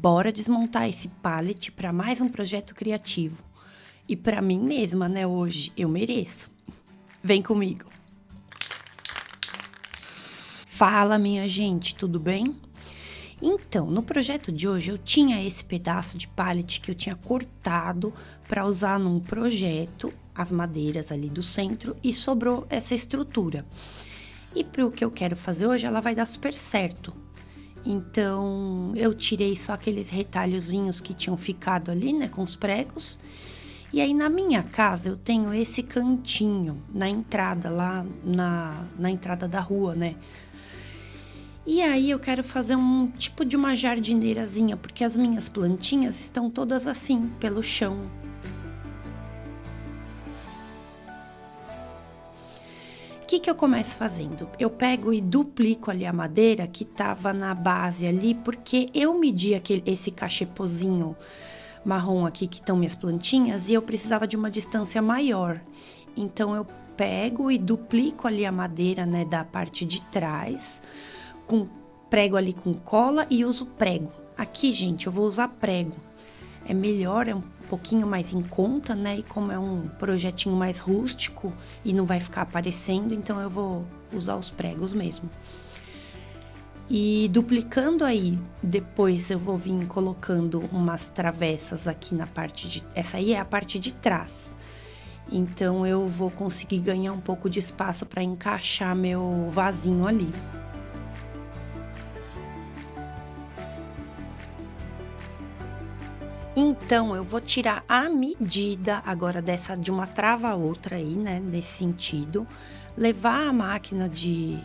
bora desmontar esse pallet para mais um projeto criativo. E para mim mesma, né, hoje, eu mereço. Vem comigo. Fala, minha gente, tudo bem? Então, no projeto de hoje, eu tinha esse pedaço de pallet que eu tinha cortado para usar num projeto, as madeiras ali do centro, e sobrou essa estrutura. E para o que eu quero fazer hoje, ela vai dar super certo. Então, eu tirei só aqueles retalhozinhos que tinham ficado ali, né, com os pregos. E aí, na minha casa, eu tenho esse cantinho na entrada, lá na entrada da rua, né? E aí, eu quero fazer um tipo de uma jardineirazinha, porque as minhas plantinhas estão todas assim, pelo chão. O que eu começo fazendo? Eu pego e duplico ali a madeira que tava na base ali, porque eu medi esse cachepozinho marrom aqui que estão minhas plantinhas e eu precisava de uma distância maior. Então, eu pego e duplico ali a madeira, né, da parte de trás, prego ali com cola e uso prego. Aqui, gente, eu vou usar prego. É melhor, é um pouquinho mais em conta, né? E como é um projetinho mais rústico e não vai ficar aparecendo, então eu vou usar os pregos mesmo. E duplicando aí, depois eu vou vir colocando umas travessas aqui na parte de... Essa aí é a parte de trás. Então eu vou conseguir ganhar um pouco de espaço para encaixar meu vasinho ali. Então, eu vou tirar a medida agora dessa de uma trava a outra aí, né, nesse sentido, levar a máquina de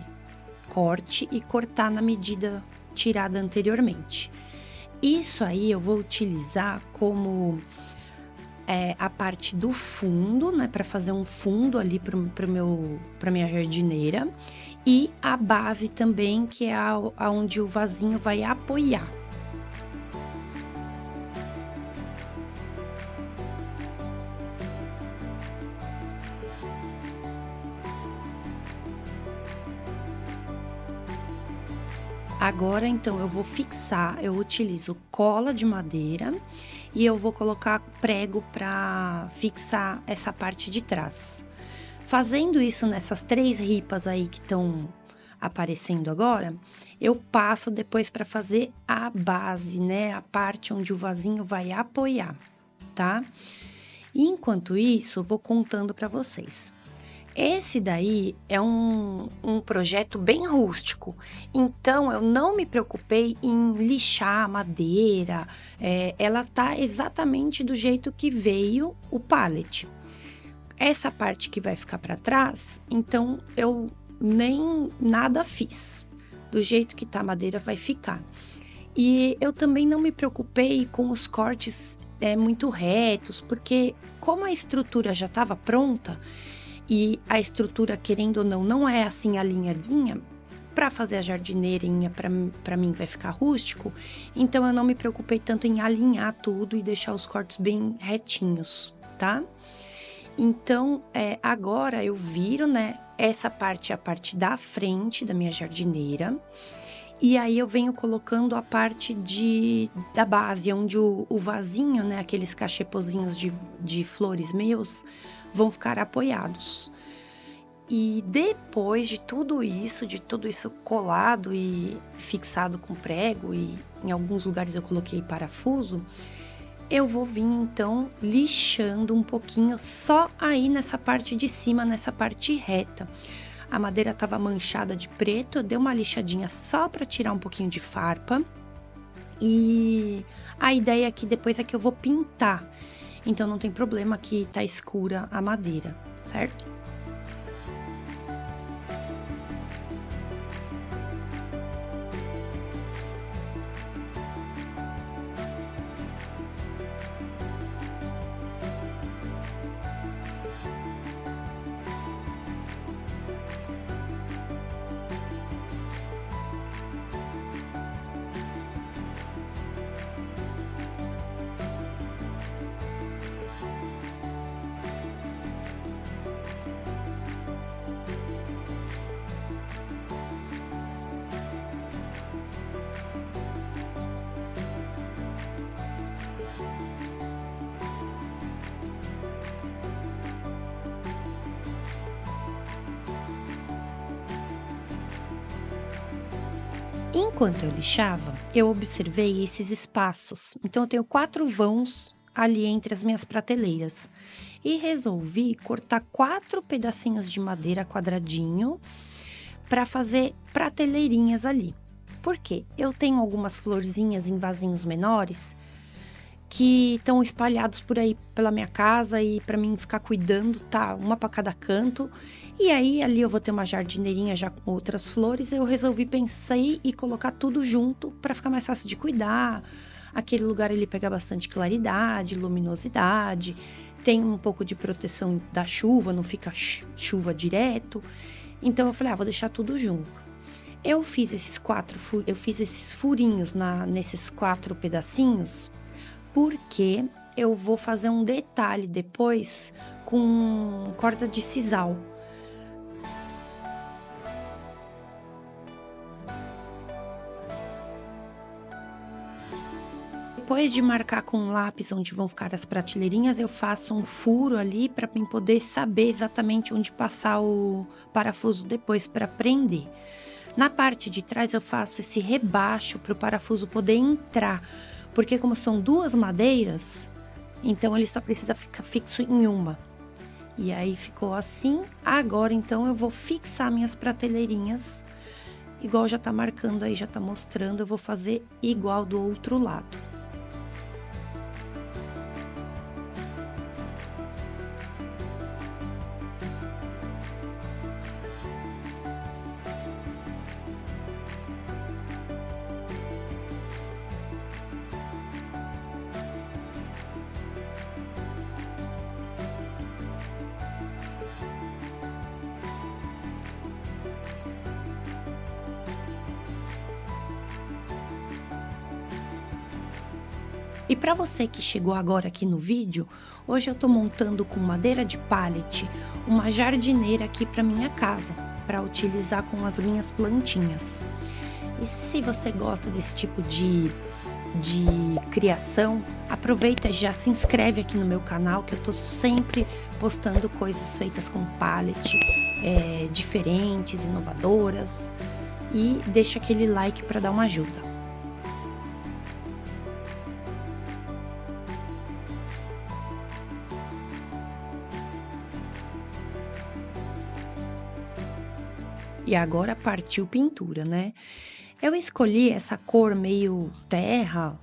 corte e cortar na medida tirada anteriormente. Isso aí eu vou utilizar como a parte do fundo, né, para fazer um fundo ali para minha jardineira, e a base também, que é aonde o vasinho vai apoiar. Agora, então, eu vou fixar, eu utilizo cola de madeira e eu vou colocar prego para fixar essa parte de trás. Fazendo isso nessas 3 ripas aí que estão aparecendo agora, eu passo depois para fazer a base, né? A parte onde o vasinho vai apoiar, tá? E enquanto isso, eu vou contando para vocês. Esse daí é um projeto bem rústico, então eu não me preocupei em lixar a madeira, ela tá exatamente do jeito que veio o pallet. Essa parte que vai ficar para trás, então eu nem nada fiz, do jeito que tá a madeira vai ficar. E eu também não me preocupei com os cortes muito retos, porque como a estrutura já estava pronta, e a estrutura, querendo ou não, não é assim alinhadinha, para fazer a jardineirinha, para mim vai ficar rústico, então eu não me preocupei tanto em alinhar tudo e deixar os cortes bem retinhos, tá? Então, agora eu viro, né, essa parte é a parte da frente da minha jardineira, e aí eu venho colocando a parte da base, onde o vasinho, né, aqueles cachepozinhos de flores meus, vão ficar apoiados. E depois de tudo isso colado e fixado com prego, e em alguns lugares eu coloquei parafuso, eu vou vir então lixando um pouquinho só aí nessa parte de cima, nessa parte reta. A madeira estava manchada de preto, eu dei uma lixadinha só para tirar um pouquinho de farpa. E a ideia aqui depois é que eu vou pintar. Então, não tem problema que tá escura a madeira, certo? Enquanto eu lixava, eu observei esses espaços. Então, eu tenho 4 vãos ali entre as minhas prateleiras. E resolvi cortar 4 pedacinhos de madeira quadradinho para fazer prateleirinhas ali. Por quê? Eu tenho algumas florzinhas em vasinhos menores que estão espalhados por aí pela minha casa e para mim ficar cuidando, tá? Uma para cada canto. E aí ali eu vou ter uma jardineirinha já com outras flores. Eu resolvi pensar e colocar tudo junto para ficar mais fácil de cuidar. Aquele lugar ele pega bastante claridade, luminosidade, tem um pouco de proteção da chuva, não fica chuva direto. Então eu falei, vou deixar tudo junto. Eu fiz esses furinhos nesses 4 pedacinhos, porque eu vou fazer um detalhe depois com corda de sisal. Depois de marcar com um lápis onde vão ficar as prateleirinhas, eu faço um furo ali para mim poder saber exatamente onde passar o parafuso depois para prender. Na parte de trás eu faço esse rebaixo para o parafuso poder entrar, porque como são 2 madeiras, então ele só precisa ficar fixo em uma. E aí ficou assim. Agora então eu vou fixar minhas prateleirinhas, igual já tá marcando aí, já tá mostrando, eu vou fazer igual do outro lado. E para você que chegou agora aqui no vídeo, hoje eu tô montando com madeira de pallet uma jardineira aqui para minha casa, para utilizar com as minhas plantinhas. E se você gosta desse tipo de criação, aproveita e já se inscreve aqui no meu canal, que eu tô sempre postando coisas feitas com pallet, diferentes, inovadoras, e deixa aquele like para dar uma ajuda. E agora partiu pintura, né? Eu escolhi essa cor meio terra,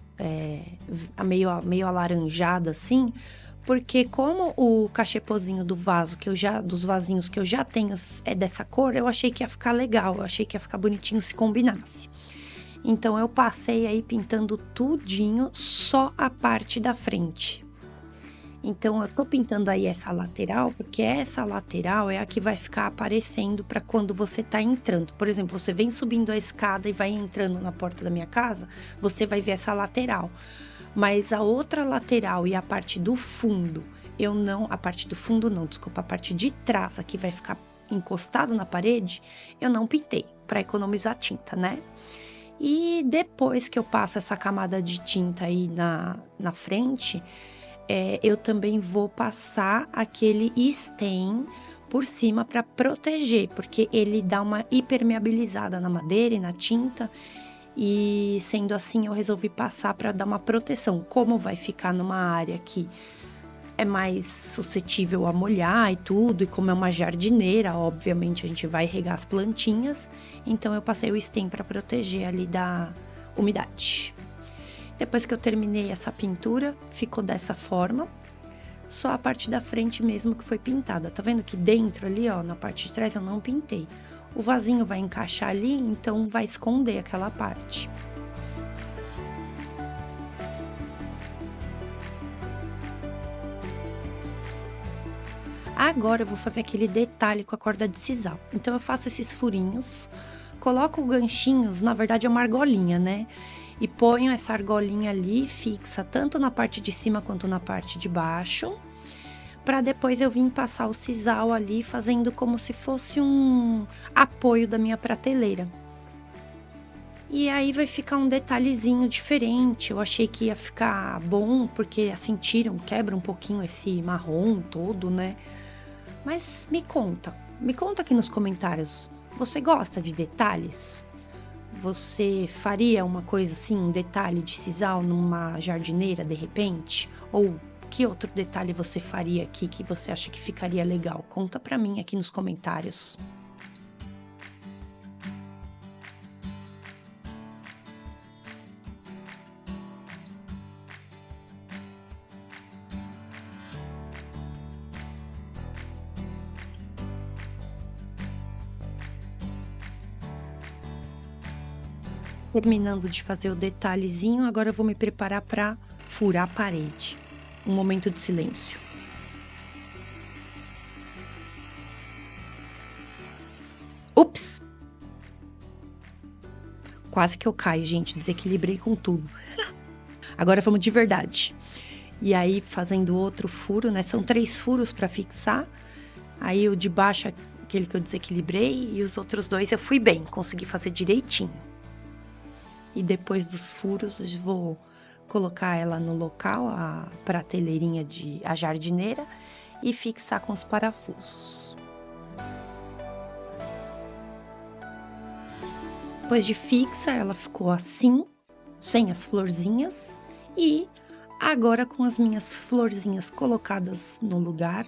meio alaranjada assim, porque como o cachepozinho do vaso dos vasinhos que eu já tenho é dessa cor, eu achei que ia ficar legal, eu achei que ia ficar bonitinho se combinasse. Então eu passei aí pintando tudinho, só a parte da frente. Então eu tô pintando aí essa lateral, porque essa lateral é a que vai ficar aparecendo para quando você tá entrando. Por exemplo, você vem subindo a escada e vai entrando na porta da minha casa, você vai ver essa lateral. Mas a outra lateral e a parte do fundo, a parte do fundo não, desculpa, a parte de trás, aqui vai ficar encostado na parede, eu não pintei, para economizar tinta, né? E depois que eu passo essa camada de tinta aí na frente, eu também vou passar aquele stain por cima para proteger, porque ele dá uma hipermeabilizada na madeira e na tinta. E sendo assim, eu resolvi passar para dar uma proteção. Como vai ficar numa área que é mais suscetível a molhar e tudo, e como é uma jardineira, obviamente a gente vai regar as plantinhas. Então eu passei o stain para proteger ali da umidade. Depois que eu terminei essa pintura, ficou dessa forma. Só a parte da frente mesmo que foi pintada. Tá vendo que dentro ali, ó, na parte de trás eu não pintei. O vasinho vai encaixar ali, então vai esconder aquela parte. Agora eu vou fazer aquele detalhe com a corda de sisal. Então eu faço esses furinhos, coloco ganchinhos, na verdade é uma argolinha, né? E ponho essa argolinha ali, fixa tanto na parte de cima quanto na parte de baixo, para depois eu vir passar o sisal ali, fazendo como se fosse um apoio da minha prateleira. E aí vai ficar um detalhezinho diferente, eu achei que ia ficar bom, porque assim quebra um pouquinho esse marrom todo, né? Mas me conta aqui nos comentários, você gosta de detalhes? você faria uma coisa assim, um detalhe de sisal numa jardineira de repente? Ou que outro detalhe você faria aqui que você acha que ficaria legal? Conta pra mim aqui nos comentários. Terminando de fazer o detalhezinho, agora eu vou me preparar para furar a parede. Um momento de silêncio. Ups! Quase que eu caio, gente. Desequilibrei com tudo. Agora vamos de verdade. E aí, fazendo outro furo, né? São 3 furos para fixar. Aí o de baixo, aquele que eu desequilibrei, e os outros 2 eu fui bem, consegui fazer direitinho. E depois dos furos, eu vou colocar ela no local, a prateleirinha a jardineira, e fixar com os parafusos. Depois de fixa, ela ficou assim, sem as florzinhas, e agora com as minhas florzinhas colocadas no lugar,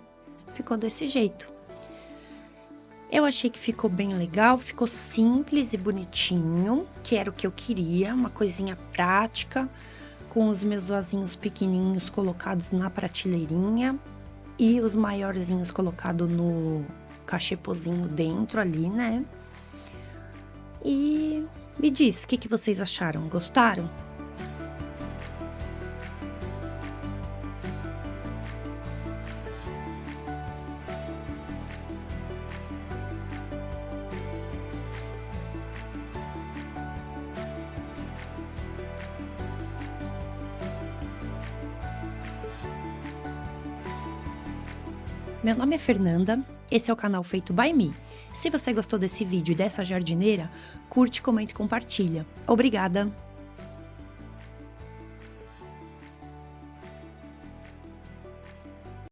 ficou desse jeito. Eu achei que ficou bem legal, ficou simples e bonitinho, que era o que eu queria, uma coisinha prática, com os meus vasinhos pequenininhos colocados na prateleirinha e os maiorzinhos colocados no cachepozinho dentro ali, né? E me diz, o que vocês acharam? Gostaram? Meu nome é Fernanda, esse é o canal Feito by Me. Se você gostou desse vídeo e dessa jardineira, curte, comenta e compartilha. Obrigada!